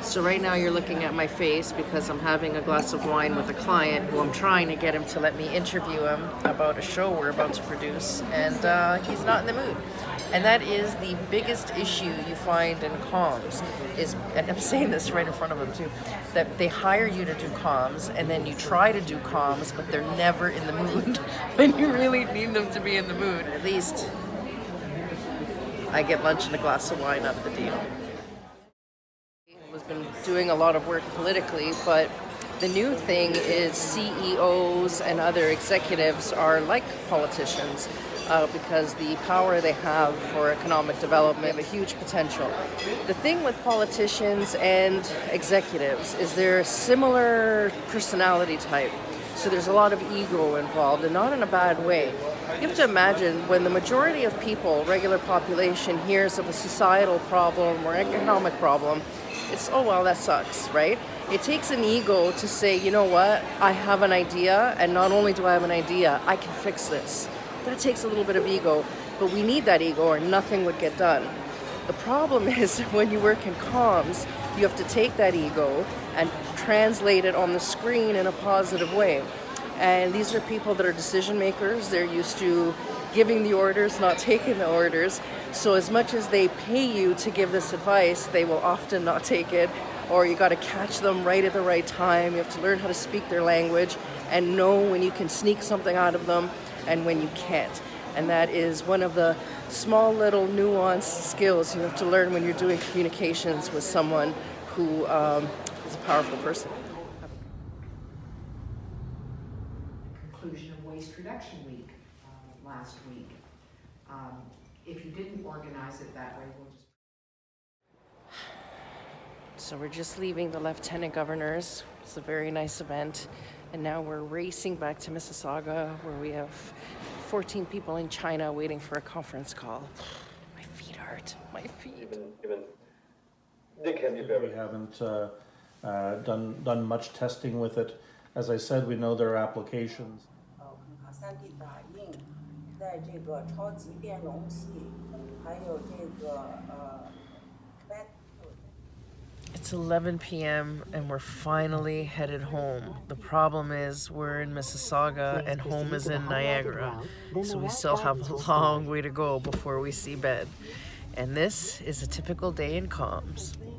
So right now you're looking at my face because I'm having a glass of wine with a client who I'm trying to get him to let me interview him about a show we're about to produce, and he's not in the mood. And that is the biggest issue you find in comms is, and I'm saying this right in front of him too, that they hire you to do comms and then you try to do comms, but they're never in the mood when you really need them to be in the mood. At least I get lunch and a glass of wine out of the deal. Has been doing a lot of work politically, but the new thing is CEOs and other executives are like politicians because the power they have for economic development have a huge potential. The thing with politicians and executives is they're a similar personality type. So there's a lot of ego involved, and not in a bad way. You have to imagine when the majority of people, regular population, hears of a societal problem or economic problem, it's, oh, well, that sucks, right? It takes an ego to say, you know what, I have an idea, and not only do I have an idea, I can fix this. That takes a little bit of ego, but we need that ego or nothing would get done. The problem is when you work in comms, you have to take that ego and translate it on the screen in a positive way. And these are people that are decision makers. They're used to giving the orders, not taking the orders. So as much as they pay you to give this advice, they will often not take it, or you got to catch them right at the right time. You have to learn how to speak their language and know when you can sneak something out of them and when you can't. And that is one of the small little nuanced skills you have to learn when you're doing communications with someone who is a powerful person. Conclusion of Waste Reduction Week last week. If you didn't organize it that way, we'll just... So we're just leaving the Lieutenant Governor's. It's a very nice event. And now we're racing back to Mississauga, where we have 14 people in China waiting for a conference call. My feet hurt. My feet. We haven't done much testing with it. As I said, we know there are applications. It's 11 p.m. and we're finally headed home. The problem is we're in Mississauga and home is in Niagara. So we still have a long way to go before we see bed. And this is a typical day in comms.